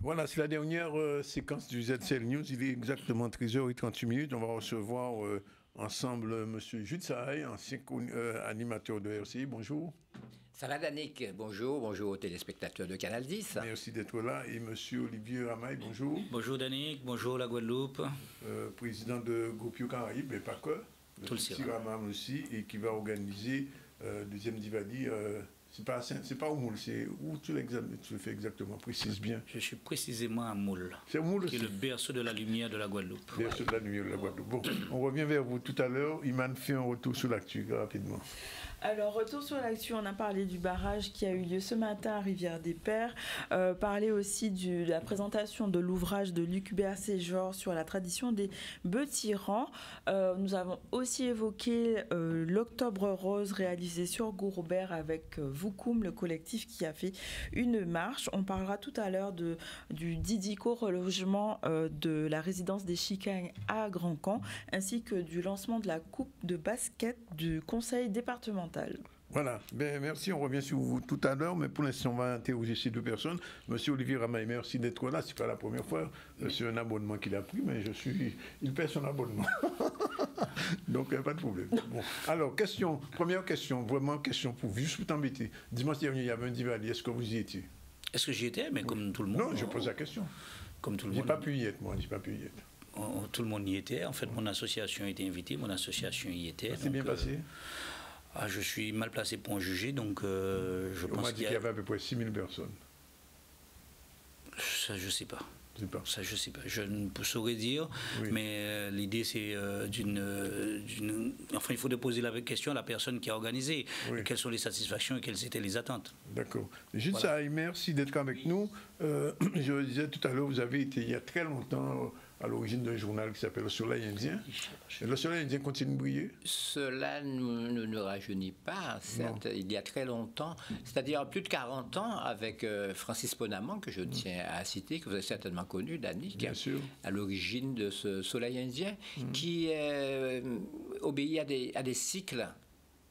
Voilà, c'est la dernière séquence du ZCL News. Il est exactement 13h38. On va recevoir ensemble M. Jude Sahay, ancien animateur de RCI. Bonjour. Ça va, Danick? Bonjour, bonjour aux téléspectateurs de Canal 10. Merci d'être là. Et M. Olivier Ramaille, bonjour. Bonjour, Danick. Bonjour, la Guadeloupe. Président de Groupe Caraïbes, mais pas que. Tout le Siramam aussi, et qui va organiser deuxième Divadi. C'est pas au Moule, c'est où tu le fais exactement, précise bien. Je suis précisément à Moule. C'est Moule qui est le berceau de la lumière de la Guadeloupe. Berceau de la lumière de la Guadeloupe. Bon, on revient vers vous tout à l'heure. Iman fait un retour sur l'actu rapidement. Alors, retour sur l'actu, on a parlé du barrage qui a eu lieu ce matin à Rivière-des-Pères, parler aussi de la présentation de l'ouvrage de Luc Bercé-Georges sur la tradition des bœufs tyrans. Nous avons aussi évoqué l'Octobre Rose réalisé sur Gourobert avec Voukoum, le collectif qui a fait une marche. On parlera tout à l'heure du Didico relogement de la résidence des Chicagnes à Grand-Camp, ainsi que du lancement de la coupe de basket du conseil départemental. Voilà, ben, merci, on revient sur vous tout à l'heure, mais pour l'instant on va interroger ces deux personnes. Monsieur Olivier Ramaille, merci d'être là, c'est pas la première fois, c'est un abonnement qu'il a pris, mais il paie son abonnement. Donc pas de problème. Bon. Alors, première question, vraiment question pour vous, juste pour t'embêter. Dimanche dernier, il y avait un Divadi, est-ce que vous y étiez? Est-ce que j'y étais? Mais comme tout le monde. Non, je pose la question. Comme tout le monde. J'ai pas pu y être, moi, j'ai pas pu y être. Tout le monde y était, en fait, mon association a été invitée, mon association y était. Ça s'est bien passé? Je suis mal placé pour en juger, donc je pense qu'il y avait à peu près 6000 personnes. Ça, je ne sais pas. Ça, je ne sais pas. Je ne saurais dire, oui. Mais l'idée, c'est Enfin, il faut poser la question à la personne qui a organisé. Oui. Quelles sont les satisfactions et quelles étaient les attentes. D'accord. Juste ça, merci d'être avec nous. Je le disais tout à l'heure, vous avez été il y a très longtemps à l'origine d'un journal qui s'appelle Le Soleil Indien. Et Le Soleil Indien continue de briller? Cela ne nous rajeunit pas, certes, il y a très longtemps, c'est-à-dire plus de 40 ans, avec Francis Ponamant, que je tiens à citer, que vous avez certainement connu, Danick, à l'origine de ce Soleil Indien, qui obéit à des cycles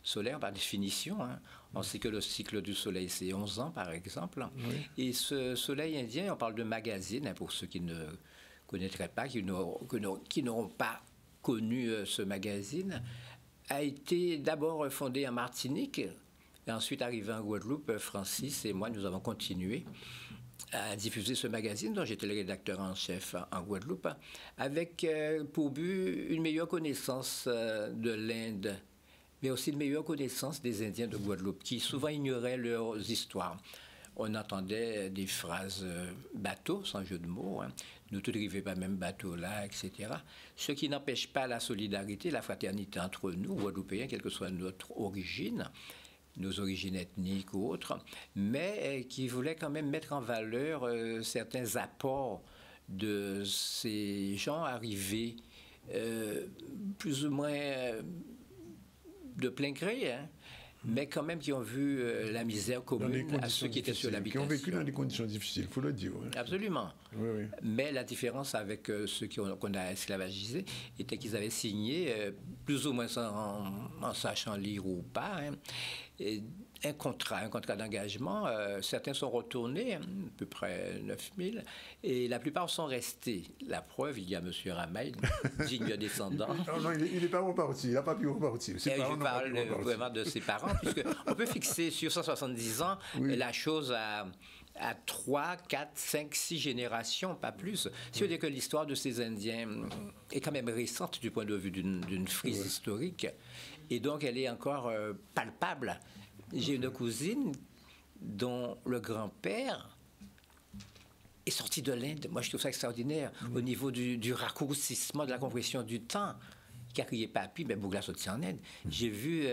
solaires par définition. Hein. On sait que le cycle du Soleil, c'est 11 ans, par exemple. Oui. Et ce Soleil Indien, on parle de magazine, hein, pour ceux qui ne connaîtraient pas, qui n'auront pas connu ce magazine, a été d'abord fondé en Martinique, et ensuite arrivé en Guadeloupe. Francis et moi, nous avons continué à diffuser ce magazine, dont j'étais le rédacteur en chef en Guadeloupe, avec pour but une meilleure connaissance de l'Inde, mais aussi une meilleure connaissance des Indiens de Guadeloupe, qui souvent ignoraient leurs histoires. On entendait des phrases bateau, sans jeu de mots, hein. Nous tous n'arrivions pas même bateau là, etc. Ce qui n'empêche pas la solidarité, la fraternité entre nous, Guadeloupéens, quelle que soit notre origine, nos origines ethniques ou autres, mais qui voulait quand même mettre en valeur certains apports de ces gens arrivés plus ou moins de plein gré, hein, mais quand même qui ont vu la misère commune à ceux qui étaient sur l'habitation. Qui ont vécu dans des conditions difficiles, il faut le dire. Oui. Absolument. Oui, oui. Mais la différence avec ceux qu'on a esclavagisés était qu'ils avaient signé, plus ou moins en sachant lire ou pas, hein, un contrat d'engagement. Certains sont retournés, à peu près 9000, et la plupart sont restés. La preuve, il y a M. Ramaille, digne descendant. Non, il n'est pas reparti, il n'a pas pu repartir. Je parle vraiment de ses parents, puisqu'on peut fixer sur 170 ans la chose à 3, 4, 5, 6 générations, pas plus. Si on dit que l'histoire de ces Indiens est quand même récente du point de vue d'une frise historique, et donc elle est encore palpable. J'ai une cousine dont le grand-père est sorti de l'Inde. Moi, je trouve ça extraordinaire au niveau du raccourcissement de la compression du temps. Qui a crié papy, mais Bougla sorti en Inde. J'ai vu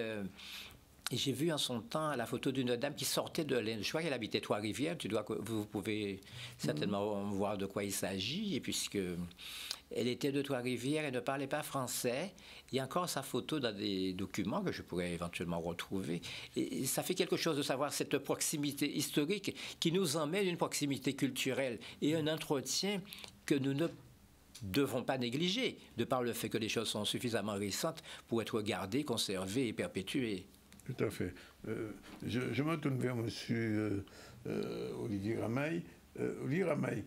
en son temps la photo d'une dame qui sortait de l'Inde. Je crois qu'elle habitait Trois-Rivières. Vous pouvez certainement voir de quoi il s'agit. Et puisque elle était de Trois-Rivières et ne parlait pas français, il y a encore sa photo dans des documents que je pourrais éventuellement retrouver. Et ça fait quelque chose de savoir cette proximité historique qui nous emmène une proximité culturelle et un entretien que nous ne devons pas négliger, de par le fait que les choses sont suffisamment récentes pour être gardées, conservées et perpétuées. Tout à fait. Je me tourne vers M. Olivier Ramaille. Olivier Ramaille,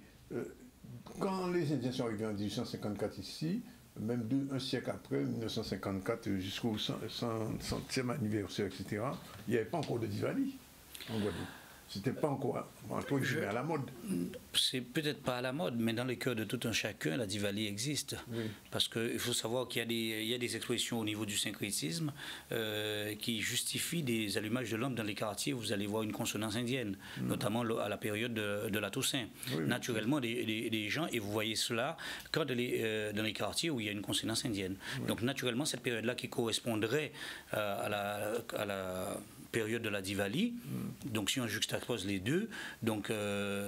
quand les Indiens sont arrivés en 1854 ici, même un siècle après, 1954, jusqu'au 100e anniversaire, etc., il n'y avait pas encore de Diwali en Guadeloupe. C'était pas encore à la mode. C'est peut-être pas à la mode, mais dans le cœur de tout un chacun, la Diwali existe. Oui. Parce qu'il faut savoir qu'il y a des expressions au niveau du syncrétisme qui justifient des allumages de lampes dans les quartiers. Vous allez voir une consonance indienne, notamment à la période de la Toussaint. Oui, naturellement, des gens, et vous voyez cela quand dans les quartiers où il y a une consonance indienne. Oui. Donc naturellement, cette période-là qui correspondrait à la période de la Diwali, donc si on juxtapose les deux, donc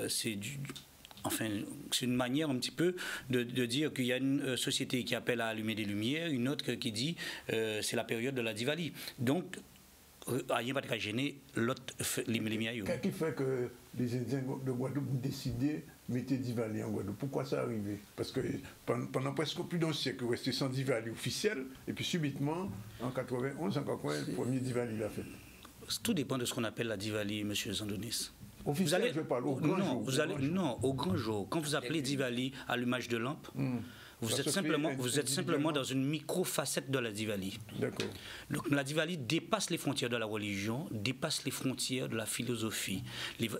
c'est une manière un petit peu de dire qu'il y a une société qui appelle à allumer des lumières, une autre qui dit c'est la période de la Diwali. Donc, il n'y a pas de gêner l'autre les lumières. Qu'est-ce qui fait que les Indiens de Guadeloupe décidaient de mettre Diwali en Guadeloupe? Pourquoi ça arrivait? Parce que pendant presque plus d'un siècle, il restait sans Diwali officiel, et puis subitement, en 91, le premier Diwali l'a fait. Tout dépend de ce qu'on appelle la Diwali, M. Zandonis. Officiel, je parle au grand jour. Non, au grand jour. Quand vous appelez Diwali allumage de lampe, vous êtes simplement dans une micro-facette de la Diwali. D'accord. Donc la Diwali dépasse les frontières de la religion, dépasse les frontières de la philosophie.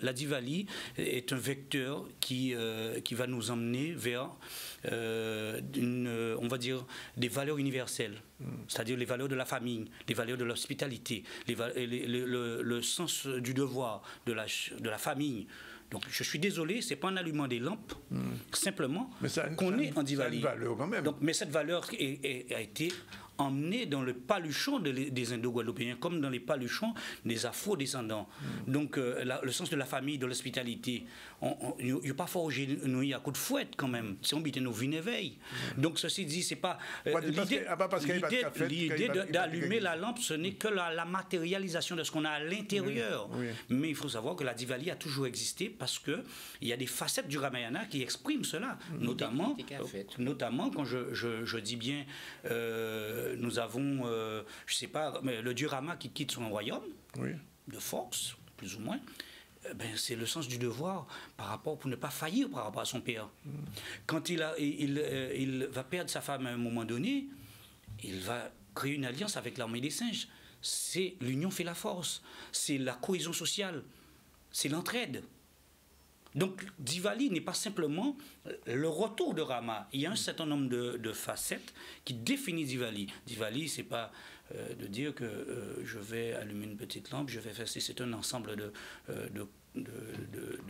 La Diwali est un vecteur qui va nous emmener vers, on va dire, des valeurs universelles. C'est-à-dire les valeurs de la famille, les valeurs de l'hospitalité, le sens du devoir, de la famille. Donc je suis désolé, ce n'est pas en allumant des lampes, simplement qu'on est en Diwali. Ça a une valeur quand même. Donc, mais cette valeur a été emmenée dans le paluchon des Indo-Guadeloupéens, comme dans les paluchons des Afro-descendants. Donc le sens de la famille, de l'hospitalité, il n'y a pas fort nous à coup de fouette quand même. Si on bite nos vignes veille. Donc ceci dit, c'est pas l'idée d'allumer la lampe, ce n'est que la matérialisation de ce qu'on a à l'intérieur. Oui. Mais il faut savoir que la Diwali a toujours existé parce que il y a des facettes du Ramayana qui expriment cela, notamment quand je dis bien nous avons, je ne sais pas, le dieu Rama qui quitte son royaume, de force, plus ou moins, c'est le sens du devoir par rapport, pour ne pas faillir par rapport à son père. Quand il va perdre sa femme à un moment donné, il va créer une alliance avec l'armée des singes. C'est l'union fait la force, c'est la cohésion sociale, c'est l'entraide. Donc Diwali n'est pas simplement le retour de Rama. Il y a un certain nombre de facettes qui définissent Diwali. Diwali, c'est pas de dire que je vais allumer une petite lampe, je vais faire. C'est un ensemble de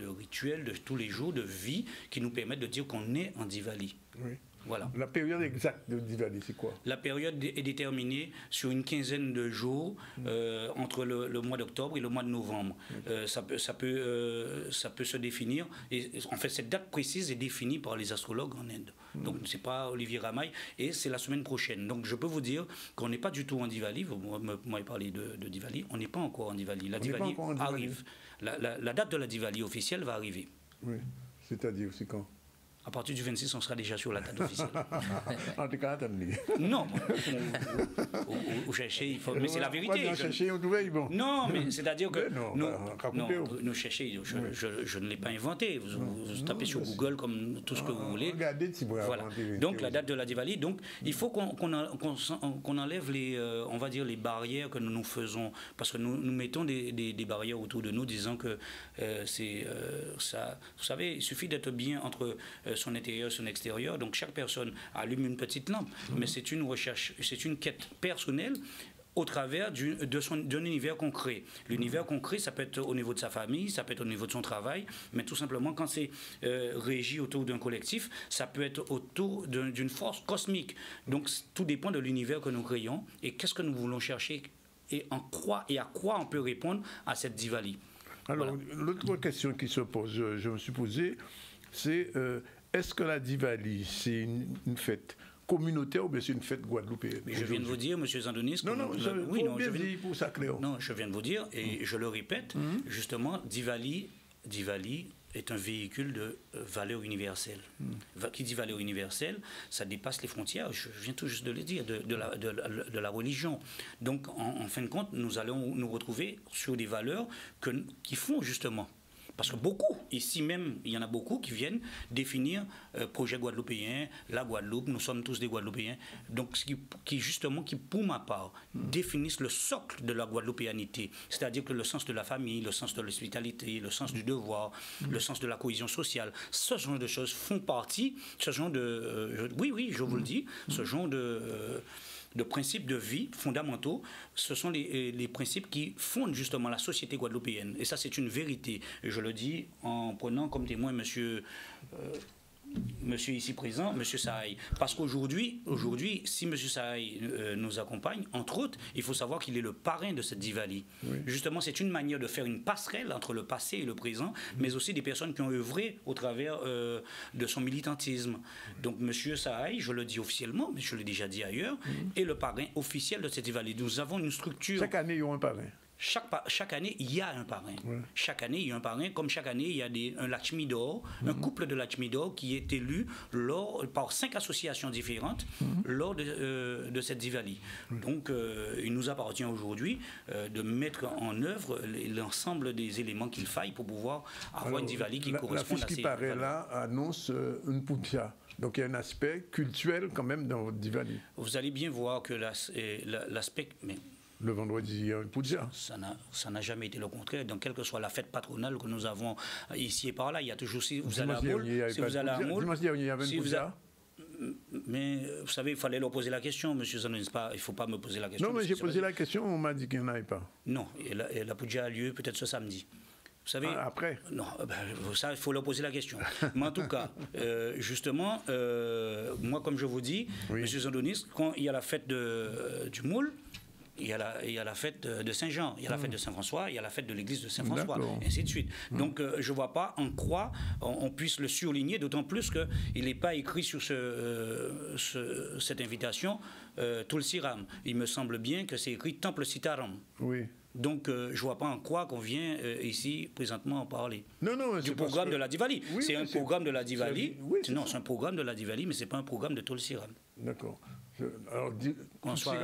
rituels de tous les jours, de vie, qui nous permettent de dire qu'on est en Diwali. Oui. Voilà. La période exacte de Diwali, c'est quoi? La période est déterminée sur une quinzaine de jours entre le mois d'octobre et le mois de novembre. Ça peut se définir. Et en fait, cette date précise est définie par les astrologues en Inde. Donc, ce n'est pas Olivier Ramaille. Et c'est la semaine prochaine. Donc, je peux vous dire qu'on n'est pas du tout en Diwali. Vous m'avez parlé de Diwali. On n'est pas encore en Diwali. La Diwali arrive. La date de la Diwali officielle va arriver. Oui. C'est-à-dire, c'est quand? À partir du 26, on sera déjà sur la date officielle. En tout cas, attendez. Non, vous cherchez, mais c'est la vérité. Non, mais c'est-à-dire que nous cherchez, je ne l'ai pas inventé. Vous tapez sur Google comme tout ce que vous voulez. Regardez si vous voilà. Donc la date de la Diwali. Donc il faut qu'on enlève on va dire les barrières que nous faisons, parce que nous mettons des barrières autour de nous, disant que ça. Vous savez, il suffit d'être bien entre son intérieur, son extérieur. Donc chaque personne allume une petite lampe, mais c'est une recherche, c'est une quête personnelle au travers d'un univers concret. L'univers concret, ça peut être au niveau de sa famille, ça peut être au niveau de son travail, mais tout simplement quand c'est régi autour d'un collectif, ça peut être autour d'une force cosmique. Donc tout dépend de l'univers que nous créons et qu'est-ce que nous voulons chercher et à quoi on peut répondre à cette Diwali. Alors, l'autre question qui se pose, je me suis posé, c'est est-ce que la Diwali, c'est une fête communautaire ou bien c'est une fête guadeloupéenne? Mais je viens de vous dire, M. Zandonis... je viens de vous dire, et je le répète, justement, Diwali est un véhicule de valeurs universelles. Qui dit valeur universelle, ça dépasse les frontières, je viens tout juste de le dire, de la religion. Donc, en fin de compte, nous allons nous retrouver sur des valeurs qui font justement Parce que beaucoup, ici même, il y en a beaucoup qui viennent définir projet guadeloupéen, la Guadeloupe, nous sommes tous des Guadeloupéens. Donc, justement, qui, pour ma part, définissent le socle de la guadeloupéanité. C'est-à-dire que le sens de la famille, le sens de l'hospitalité, le sens du devoir, le sens de la cohésion sociale, ce genre de choses font partie, ce genre de... oui, je vous le dis, ce genre de principes de vie fondamentaux, ce sont les principes qui fondent justement la société guadeloupéenne. Et ça, c'est une vérité. Et je le dis en prenant comme témoin monsieur ici présent, monsieur Sahaï. Parce qu'aujourd'hui, si monsieur Sahaï nous accompagne, entre autres, il faut savoir qu'il est le parrain de cette Diwali. Oui. Justement, c'est une manière de faire une passerelle entre le passé et le présent, mais aussi des personnes qui ont œuvré au travers de son militantisme. Donc, monsieur Sahaï, je le dis officiellement, mais je l'ai déjà dit ailleurs, est le parrain officiel de cette Diwali. Nous avons une structure... Chaque année, il y a un parrain. Chaque année, il y a un parrain. Ouais. Chaque année, il y a un parrain. Comme chaque année, il y a un Lakshmi d'or, un couple de Lakshmi d'or qui est élu par 5 associations différentes lors de cette Diwali. Donc, il nous appartient aujourd'hui de mettre en œuvre l'ensemble des éléments qu'il faille pour pouvoir avoir une Diwali qui corresponde à ces... La fiche qui paraît là annonce une puja. Donc, il y a un aspect culturel quand même dans votre Diwali. Vous allez bien voir que l'aspect... Le vendredi, il y a une puja. Ça n'a jamais été le contraire. Donc, quelle que soit la fête patronale que nous avons ici et par là, il y a toujours... Si vous allez à Moule, dimanche dernier, il y avait une puja. Mais vous savez, il fallait leur poser la question, M. Zanonis. Il ne faut pas me poser la question. Non, mais j'ai posé la question, on m'a dit qu'il n'y en avait pas. Non, et la puja a lieu peut-être ce samedi. Vous savez, après? Non, ça, il faut leur poser la question. Mais en tout cas, justement, moi, comme je vous dis, M. Zandonis, quand il y a la fête du Moule, il y a la fête de Saint-Jean, il y a la fête de Saint-François, il y a la fête de l'église de Saint-François, et ainsi de suite. Donc, je ne vois pas en quoi on puisse le surligner, d'autant plus qu'il n'est pas écrit sur cette invitation Tulsi Ram. Il me semble bien que c'est écrit Temple Sitaram. Oui. Donc, je ne vois pas en quoi qu'on vient ici présentement en parler. Non, du programme de la Diwali. Oui, c'est un programme de la Diwali. Non, c'est un programme de la Diwali, mais ce n'est pas un programme de Tulsi Ram. D'accord. Alors, qu'on soit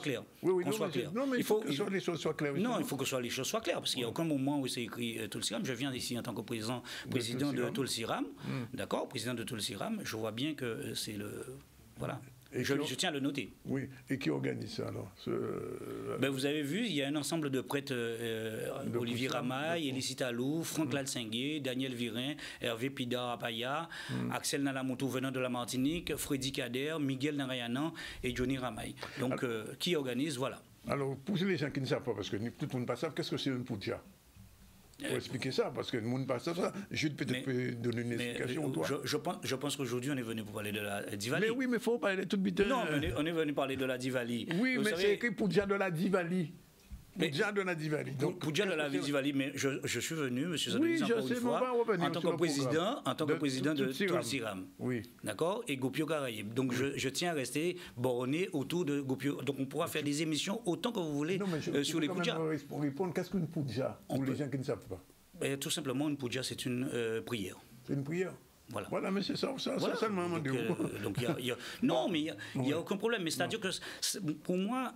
clair. Oui, non, mais il faut que les choses soient claires. Non, il faut que les choses soient claires, parce qu'il n'y a aucun moment où c'est écrit Tulsi Ram. Je viens ici en tant que président de Tulsi Ram. D'accord, président de Tulsi Ram. Je vois bien que c'est le... Voilà. Je tiens à le noter. Oui. Et qui organise ça alors vous avez vu, il y a un ensemble de prêtres, Olivier Ramaille, Elicita Lou, Franck Lalsingué, Daniel Virin, Hervé Pida Apaya, Axel Nalamoto venant de la Martinique, Freddy Kader, Miguel Narayanan et Johnny Ramaille. Donc, qui organise, voilà. Alors, pour les gens qui ne savent pas, parce que tout le monde ne sait pas, qu'est-ce que c'est une puja? Pour expliquer ça, parce que le monde ne passe pas ça. Je peux peut-être donner une explication. Je pense qu'aujourd'hui, on est venu pour parler de la Diwali. Mais oui, mais il faut parler de tout le Non, on est venu parler de la Diwali. Oui, mais c'est écrit Puja de la Diwali. Puja de la Diwali. Puja de la Diwali, mais je suis venu, M. Zanonis, encore une fois, en tant que président de Tulsi Ram. Oui. D'accord? Et Gopio Caraïbes. Donc, je tiens à rester borné autour de Gopio. Donc, on pourra faire des émissions autant que vous voulez sur les Pujas. Pour répondre, qu'est-ce qu'une Puja pour les gens qui ne savent pas? Tout simplement, une Puja, c'est une prière. C'est une prière? Voilà, mais c'est ça seulement. Non, mais il n'y a aucun problème. Mais c'est-à-dire que, pour moi,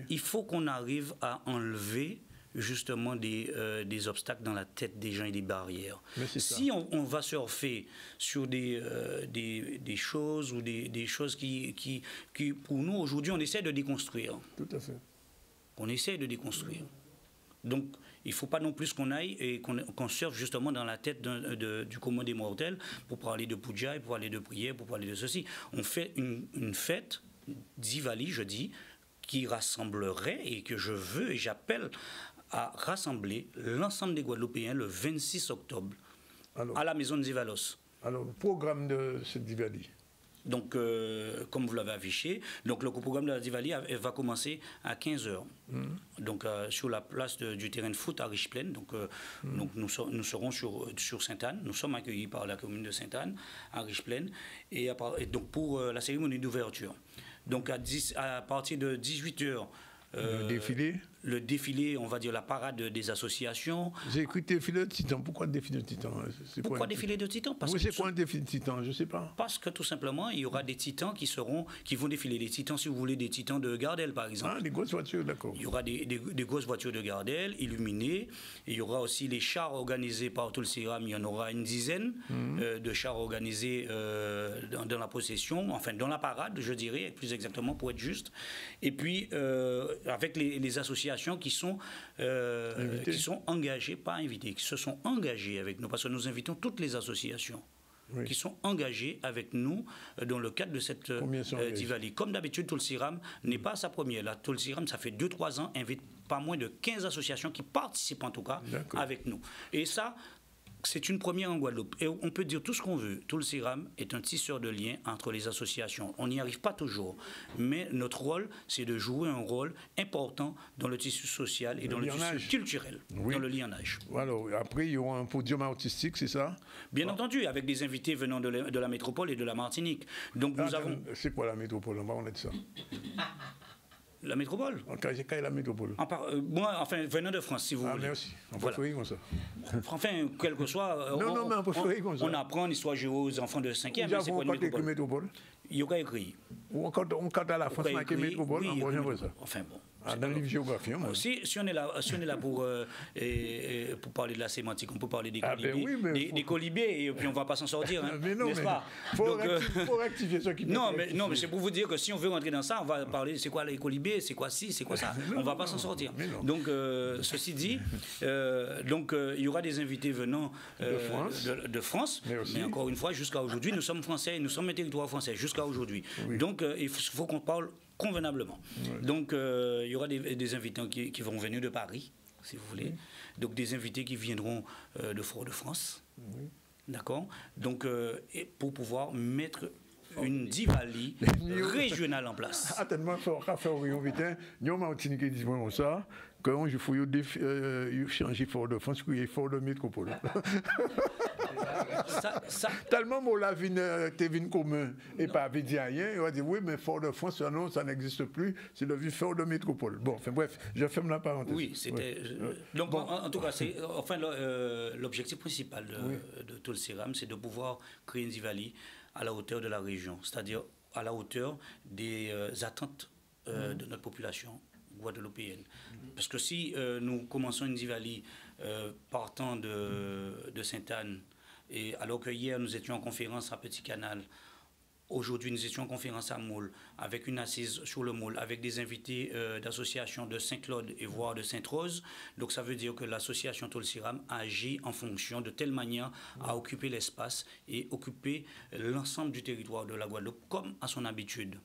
il faut qu'on arrive à enlever justement des obstacles dans la tête des gens et des barrières. Si on va surfer sur des choses ou des choses qui, pour nous, aujourd'hui, on essaie de déconstruire. Tout à fait. On essaie de déconstruire. Donc, il ne faut pas non plus qu'on aille et qu'on surfe justement dans la tête du commun des mortels pour parler de puja, pour parler de prière, pour parler de ceci. On fait une fête, Diwali, je dis, qui rassemblerait et que je veux et j'appelle à rassembler l'ensemble des Guadeloupéens le 26 octobre à la maison de Zivalos. Alors, le programme de cette Diwali? Donc, comme vous l'avez affiché, donc le programme de la Diwali va commencer à 15h. Donc, sur la place du terrain de foot à Riche-Plaine. Donc, nous serons sur Sainte-Anne. Nous sommes accueillis par la commune de Sainte-Anne à Riche-Plaine. Et donc, pour la cérémonie d'ouverture. Donc, à partir de 18h. Le défilé? le défilé, on va dire la parade des associations. J'ai écrit défilé de Titan. Pourquoi défilé de Titan? Pourquoi défilé de Titan? C'est quoi un défilé de Titan? Je ne sais pas. Parce que tout simplement, il y aura des Titans qui vont défiler. Des Titans, si vous voulez, des Titans de Gardel, par exemple. Ah, des grosses voitures, d'accord. Il y aura des grosses voitures de Gardel, illuminées. Il y aura aussi les chars organisés par tout le CIRAM. Il y en aura une dizaine de chars organisés dans la procession, enfin dans la parade, je dirais, plus exactement, pour être juste. Et puis, avec les associations qui sont engagées, pas invitées, qui se sont engagées avec nous, parce que nous invitons toutes les associations qui sont engagées avec nous dans le cadre de cette Diwali. Comme d'habitude, Tulsiram n'est pas sa première. Là, Tulsiram, ça fait 2-3 ans, invite pas moins de 15 associations qui participent en tout cas avec nous. Et ça, c'est une première en Guadeloupe. Et on peut dire tout ce qu'on veut. Tulsiram est un tisseur de liens entre les associations. On n'y arrive pas toujours. Mais notre rôle, c'est de jouer un rôle important dans le tissu social et dans le tissu culturel, dans le lionnage. Alors, après, il y aura un podium artistique, c'est ça? Bien entendu, avec des invités venant de la métropole et de la Martinique. Donc nous avons... C'est quoi la métropole? On va parler de ça. La métropole. Quand est la métropole? Moi, enfin, venant de France, si vous voulez. Merci. On peut faire comme ça. Enfin, quel que soit. Non, mais on peut faire comme ça. On apprend l'histoire géo aux enfants de 5e. C'est quoi une métropole? Il y aura écrit. On compte à la France, on a une métropole, on va faire ça. Enfin bon. Dans le livre géographie. Si on est là pour parler de la sémantique, on peut parler des colibés, des colibés et puis on ne va pas s'en sortir, n'est-ce pas? Il faut rectifier ce qui Non, mais c'est pour vous dire que si on veut rentrer dans ça, on va parler c'est quoi les colibés, c'est quoi ci, c'est quoi ça. On ne va pas s'en sortir. Donc, ceci dit, il y aura des invités venant de France, mais encore une fois, jusqu'à aujourd'hui, nous sommes français, nous sommes un territoire français, jusqu'à aujourd'hui. Donc, il faut qu'on parle convenablement. Donc, il y aura des invités qui vont venir de Paris, si vous voulez. Donc, des invités qui viendront de Fort-de-France. D'accord? Donc, pour pouvoir mettre une Diwali régionale en place. Tellement fort à faire au Vitin, nous, Martinique, qui disent ça, quand il faut changer Fort-de-France, qu'il y ait Fort de métropole. Tellement mon la vin commun et pas avec rien, on va dire oui, mais Fort-de-France, non, ça n'existe plus, c'est le vieux Fort de métropole. Bon, enfin bref, je ferme la parenthèse. Oui, c'était. Donc, en tout cas, l'objectif principal de Tulsiram, c'est de pouvoir créer une Diwali à la hauteur de la région, c'est-à-dire à la hauteur des attentes de notre population guadeloupéenne. Parce que si nous commençons une Diwali partant de Sainte-Anne, et alors que hier nous étions en conférence à Petit Canal, aujourd'hui nous étions en conférence à Moule, avec une assise sur le Moule, avec des invités d'associations de Saint-Claude et voire de Sainte-Rose. Donc ça veut dire que l'association Tulsiram agit en fonction de telle manière à occuper l'espace et occuper l'ensemble du territoire de la Guadeloupe comme à son habitude.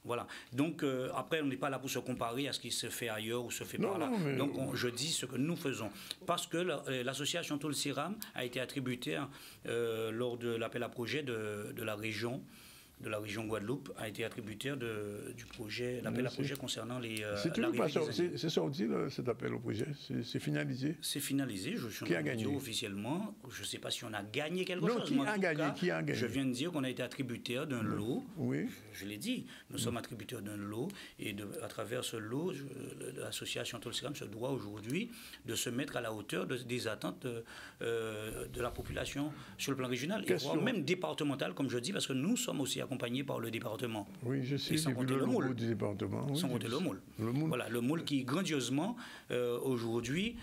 Voilà. Donc, après, on n'est pas là pour se comparer à ce qui se fait ailleurs ou se fait par là. Donc, je dis ce que nous faisons. Parce que l'association Tulsiram a été attributaire lors de l'appel à projet de la région Guadeloupe, a été attributaire du projet, l'appel à projet concernant c'est sorti, cet appel au projet? C'est finalisé? C'est finalisé. Je suis en train de dire officiellement. Je ne sais pas si on a gagné quelque chose. Qui a gagné? Je viens de dire qu'on a été attributaire d'un lot. Oui. Je l'ai dit. Nous sommes attributaires d'un lot. Et à travers ce lot, l'association Tulsiram se doit aujourd'hui de se mettre à la hauteur des attentes de la population sur le plan régional. Et voire même départemental, comme je dis, parce que nous sommes aussi accompagné par le département. Oui, je sais, j'ai vu le logo du département. Oui, sans compter le Moule. Voilà, le Moule qui, grandiosement, aujourd'hui,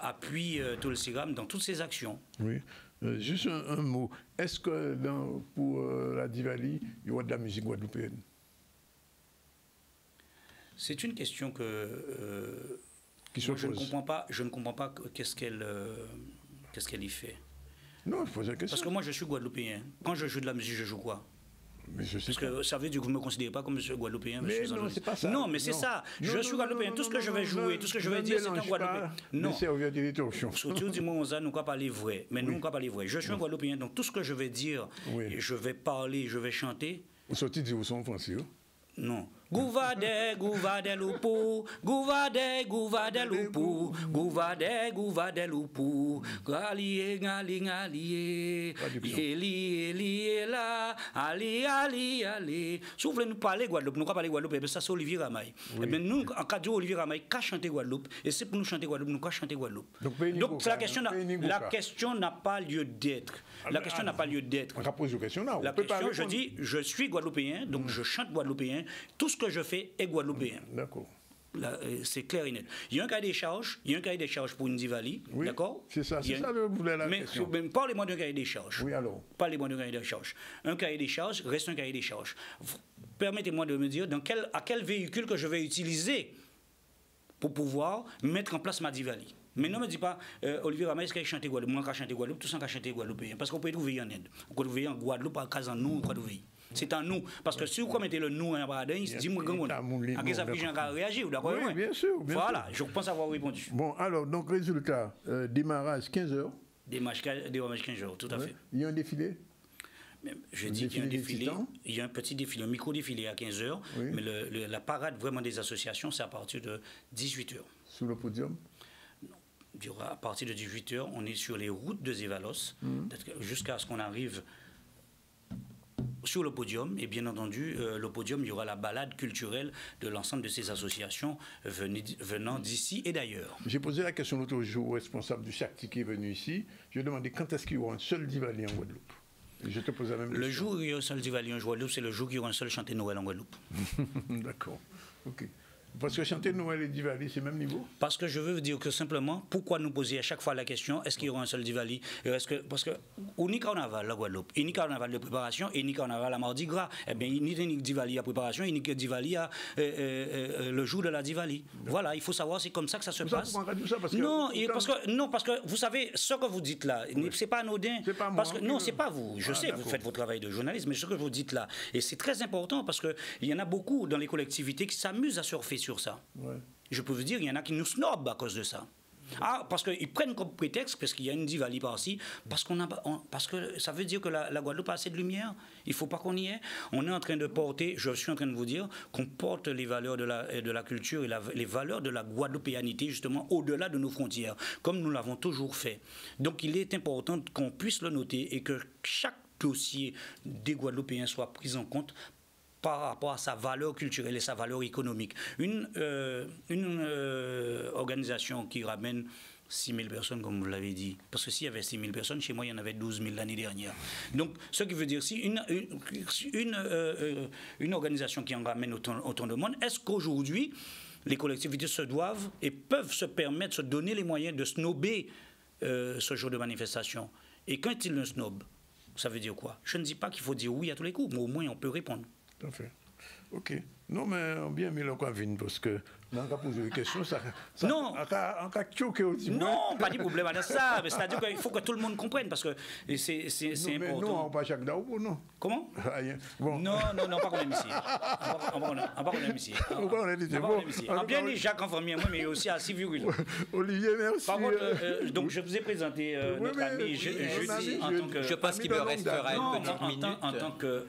appuie Tulsiram dans toutes ses actions. Oui. Juste un mot. Est-ce que pour la Diwali, il y aura de la musique guadeloupéenne? C'est une question que moi, je ne comprends pas qu'est-ce qu'elle y fait. Non, je pose la question. Parce que moi, je suis guadeloupéen. Quand je joue de la musique, je joue quoi? Mais je sais Parce que ça veut dire que vous ne me considérez pas comme monsieur guadeloupéen. Mais non, c'est pas ça. Non, mais c'est ça. Je suis guadeloupéen. Tout ce que je vais jouer, tout ce que je vais dire, c'est un guadeloupéen. Non. Surtout, dis-moi, nous ne pas parler vrai. Mais nous, on ne pas parler vrai. Je suis un guadeloupéen. Donc, tout ce que je vais dire, je vais parler, je vais chanter. Vous sortez de vous sont français? Non. Gouvade, gouvade loupou, gouvade, gouvade loupou, gouvade, gouvade loupou, galié, gali, galié, lié, là, allez. Si vous voulez nous parler Guadeloupe, nous pas parler Guadeloupe, ça c'est Olivier Ramaille. Eh bien nous, en cas de Olivier Ramaille, qu'a chanté Guadeloupe, et c'est pour nous chanter Guadeloupe, nous qu'a chanter Guadeloupe. Donc la question n'a pas lieu d'être. La question n'a pas lieu d'être. On va poser une question là. La question, je dis, je suis guadeloupéen, donc je chante guadeloupéen. Tout ce que je fais est guadeloupéen. D'accord. C'est clair et net. Il y a un cahier des charges, pour Ndivali, oui, d'accord? C'est ça que je voulais la question. Mais parlez-moi d'un cahier des charges. Oui, alors. Parlez-moi d'un cahier des charges. Un cahier des charges reste un cahier des charges. Permettez-moi de me dire à quel véhicule que je vais utiliser pour pouvoir mettre en place ma Ndivali. Mais ne me dis pas, Olivier Ramaille, est-ce qu'il a chanté Guadeloupe? Moi, je chante Guadeloupe, tout ça, je chante Guadeloupéen. Parce qu'on peut trouver en aide. On peut trouver en Guadeloupe, à Kazan, nous, on peut trouver. C'est en nous. Parce que si vous mettez le nous en baradin, il se dit, moi, à quel ça j'ai réagi, d'accord? Oui, bien sûr. Voilà, je pense avoir répondu. Bon, alors, donc, résultat, démarrage 15h. Démarrage 15h, tout à fait. Il y a un défilé? Je dis qu'il y a un défilé, il y a un petit défilé, un micro-défilé à 15h, oui. Mais la parade vraiment des associations, c'est à partir de 18h. Sous le podium? À partir de 18h, on est sur les routes de Zévalos, jusqu'à ce qu'on arrive sur le podium. Et bien entendu, le podium, il y aura la balade culturelle de l'ensemble de ces associations venant d'ici et d'ailleurs. J'ai posé la question l'autre jour au responsable du Chakti qui est venu ici. Je lui ai demandé quand est-ce qu'il y aura un seul Ndivali en Guadeloupe. Je te pose la même question. Le jour où il y aura un seul Ndivali en Guadeloupe, c'est le jour où il y aura un seul chanté Noël en Guadeloupe. D'accord. Ok. Parce que chanter Noël et Ndivali, c'est le même niveau? Parce que je veux vous dire que simplement, pourquoi nous poser à chaque fois la question, est-ce qu'il y aura un seul Ndivali? Parce que, ou ni carnaval, la Guadeloupe, et ni carnaval de préparation, et ni carnaval à Mardi Gras, eh bien, il n'y a ni Ndivali à préparation, et ni Ndivali à le jour de la Ndivali. Voilà, il faut savoir, c'est comme ça que ça se passe. Non, parce que vous savez, ce que vous dites là, c'est pas anodin. C'est pas moi. Parce que, non, c'est pas vous. Je sais, vous faites votre travail de journaliste, mais ce que vous dites là, et c'est très important parce qu'il y en a beaucoup dans les collectivités qui s'amusent à surfer sur ça. Ouais. Je peux vous dire, il y en a qui nous snobent à cause de ça. Parce qu'ils prennent comme prétexte, parce qu'il y a une Ndivali par-ci, parce que ça veut dire que la Guadeloupe a assez de lumière. Il ne faut pas qu'on y ait. On est en train de porter, je suis en train de vous dire, qu'on porte les valeurs de la culture et les valeurs de la guadeloupéanité, justement, au-delà de nos frontières, comme nous l'avons toujours fait. Donc il est important qu'on puisse le noter et que chaque dossier des Guadeloupéens soit pris en compte par rapport à sa valeur culturelle et sa valeur économique. Une organisation qui ramène 6 000 personnes, comme vous l'avez dit, parce que s'il y avait 6 000 personnes, chez moi, il y en avait 12 000 l'année dernière. Donc, ce qui veut dire, si une organisation qui en ramène autant de monde, est-ce qu'aujourd'hui, les collectivités se doivent et peuvent se permettre, se donner les moyens de snobber ce genre de manifestation? Et quand ils le snobent, ça veut dire quoi? Je ne dis pas qu'il faut dire oui à tous les coups, mais au moins on peut répondre. Tout à fait. Ok. Non, mais on bien mis le Coavine parce que on a posé des questions, ça non, on a choqué aussi. Non, pas de problème avec ça. C'est-à-dire qu'il faut que tout le monde comprenne parce que c'est important. Non, on pas chaque Daoubou, non. Comment? Bon. Non, pas qu'on aime ici. On va qu'on aime ici. On bien dit Jacques en famille, mais aussi à 6 virgule. Olivier, merci. Par contre, donc je vous ai présenté notre ami jeudi en tant que. Je pense qu'il me restera une petite minute.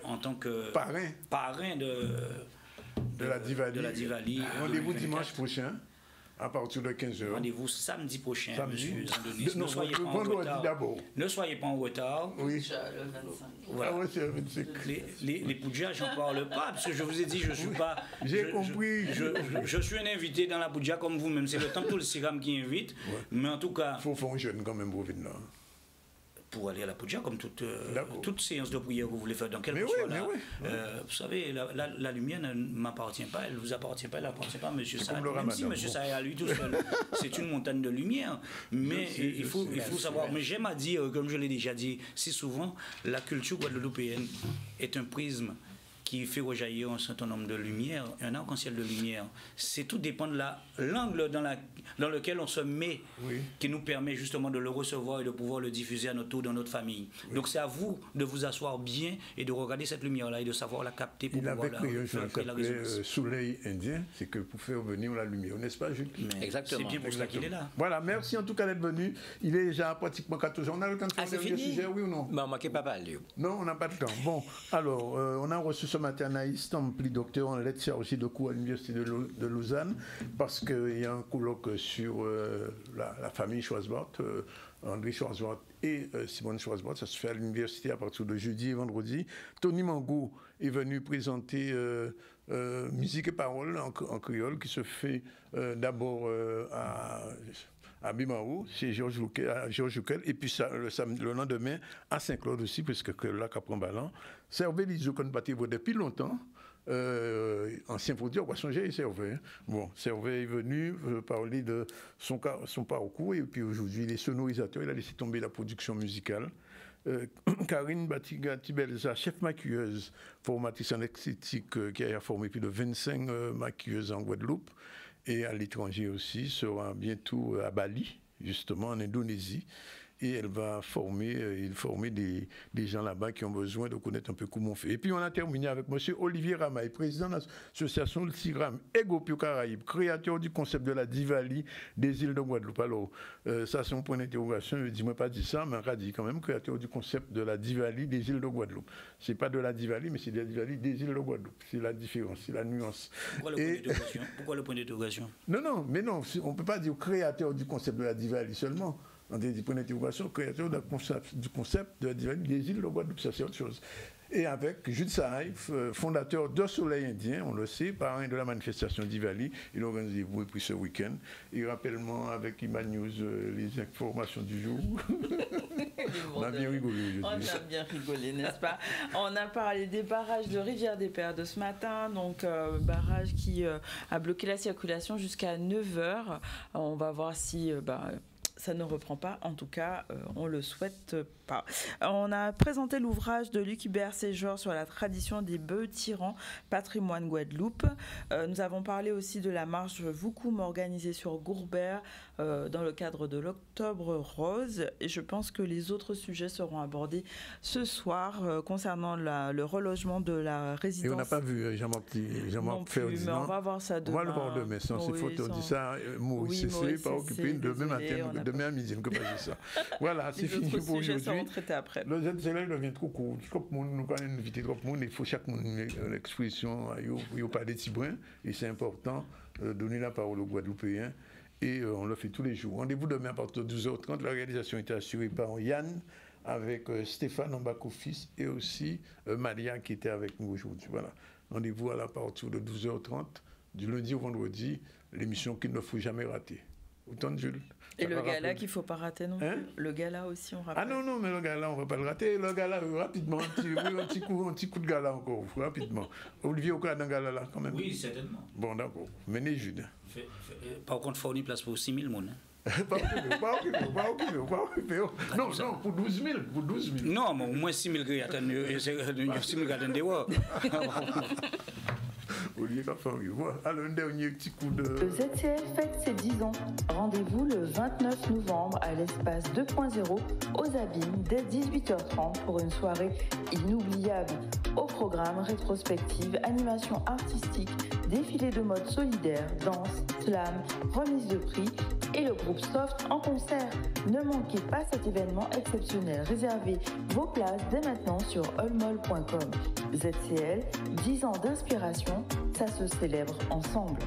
En tant que parrain de la Ndivali. Rendez-vous dimanche prochain, à partir de 15h. Rendez-vous samedi prochain, monsieur Zandonis. Ne soyez pas en retard. Ne soyez pas en retard. Oui. Voilà. Ah ouais, c'est le 25. Les Poudjas, j'en parle pas, parce que je vous ai dit, je suis pas... J'ai compris. Je suis un invité dans la Poudja comme vous-même. C'est le temps tout le Siram qui invite. Ouais. Mais en tout cas... Il faut faire un jeûne quand même pour venir là. Pour aller à la Poudja, comme toute séance de prière que vous voulez faire dans quel que soit là. Vous savez, la lumière ne m'appartient pas, elle ne vous appartient pas, elle n'appartient pas à M. Saïd. Même si M. Saïd à lui tout seul, c'est une montagne de lumière. Mais il faut savoir, mais j'aime à dire, comme je l'ai déjà dit si souvent, la culture guadeloupéenne est un prisme qui fait rejaillir un certain nombre de lumières, un arc-en-ciel de lumière. C'est tout dépend de l'angle dans lequel on se met, qui nous permet justement de le recevoir et de pouvoir le diffuser à notre tour dans notre famille. Oui. Donc c'est à vous de vous asseoir bien et de regarder cette lumière-là et de savoir la capter pour pouvoir la résonance. Soleil indien, c'est que pour faire venir la lumière, n'est-ce pas, Jules? Exactement. C'est bien pour ça qu'il est là. Voilà, merci en tout cas d'être venu. Il est déjà pratiquement 14 heures. On a le temps de faire le sujet, oui ou non? On ne pas parler. Non, on n'a pas de temps. Bon, alors, on a reçu ce matin Anaïs Tampli, docteur en lettres chargé de cours à l'Université de Lausanne, parce qu'il y a un colloque sur la famille Schwarzbart, André Schwarzbart et Simone Schwarzbart. Ça se fait à l'université à partir de jeudi et vendredi. Tony Mangou est venu présenter musique et paroles en créole, qui se fait d'abord à Bimaou, chez Georges Louquel, et puis le lendemain à Saint-Claude aussi, puisque là, Capron-Ballan. Servé Lizou, qu'on battait depuis longtemps, ancien produit, on va changer, Servé. Hein. Bon, Servé est venu parler de son parcours, et puis aujourd'hui, il est sonorisateur, il a laissé tomber la production musicale. Karine Batiga-Tibelza, chef maquilleuse, formatrice en esthétique, qui a formé plus de 25 maquilleuses en Guadeloupe et à l'étranger aussi, sera bientôt à Bali, justement en Indonésie. Et elle va former des gens là-bas qui ont besoin de connaître un peu comment on fait. Et puis on a terminé avec M. Olivier Ramaille, président de l'association Le Tigram Égopio Caraïbes, créateur du concept de la Diwali des îles de Guadeloupe. Alors, ça c'est un point d'interrogation, je ne dis pas dit ça, mais on a dit quand même créateur du concept de la Diwali des îles de Guadeloupe. Ce n'est pas de la Diwali, mais c'est de la Diwali des îles de Guadeloupe. C'est la différence, c'est la nuance. Pourquoi le point d'interrogation? Non, mais non, on ne peut pas dire créateur du concept de la Diwali seulement. On dit point d'interrogation, créateur du concept de la Diwali des îles de Guadeloupe, ça c'est autre chose. Et avec Jules Sahaïf, fondateur de Soleil Indien, on le sait, parrain de la manifestation Diwali, il organise des bruits ce week-end. Et rappelle-moi avec Iman News les informations du jour. On a bien rigolé aujourd'hui. On a bien rigolé, n'est-ce pas? On a parlé des barrages de Rivière-des-Pères de ce matin, donc barrage qui a bloqué la circulation jusqu'à 9h. On va voir si... ça ne reprend pas, en tout cas, on le souhaite pas. On a présenté l'ouvrage de Luc Hubert Séjour sur la tradition des bœufs tyrans, patrimoine Guadeloupe. Nous avons parlé aussi de la marche Voukoum organisée sur Gourbert dans le cadre de l'Octobre Rose. Et je pense que les autres sujets seront abordés ce soir concernant le relogement de la résidence. Et on n'a pas vu Jean-Marc Ferdinand. Mais on va voir ça demain. On va le voir demain, sans ces photos. On dit ça, Maurice Cessé, pas occupé, demain matin, demain à midi, on ne peut pas dire ça. Voilà, c'est fini pour aujourd'hui. Après. Le ZCL devient trop court. Trop de monde, nous quand même inviter trop de monde, il faut chaque monde l'expression, il n'y a pas des petits brins, et c'est important de donner la parole aux Guadeloupéens, et on le fait tous les jours. Rendez-vous demain à partir de 12h30. La réalisation était assurée par Yann, avec Stéphane en back-office, et aussi Maria qui était avec nous aujourd'hui. Voilà. Rendez-vous à partir de 12h30, du lundi au vendredi, l'émission qu'il ne faut jamais rater. Autant Jules. Et le gala qu'il ne faut pas rater non plus. Le gala aussi, on rappelle. Ah non, mais le gala, on ne va pas le rater. Le gala, rapidement, un petit coup de gala encore, rapidement. Olivier, au cas d'un gala là, quand même. Oui, certainement. Bon, d'accord. Menez Jules. Par contre, il faut une place pour 6 000 personnes. Pas occupé. Non, pour 12 000. Non, mais au moins 6 000 gars dehors. Alors, un dernier petit coup de... Le ZCL fête ses 10 ans. Rendez-vous le 29 novembre à l'espace 2.0 aux Abîmes dès 18h30 pour une soirée inoubliable. Au programme, rétrospective, animation artistique, défilé de mode solidaire, danse, slam, remise de prix et le groupe Soft en concert. Ne manquez pas cet événement exceptionnel. Réservez vos places dès maintenant sur allmall.com. ZCL, 10 ans d'inspiration, ça se célèbre ensemble.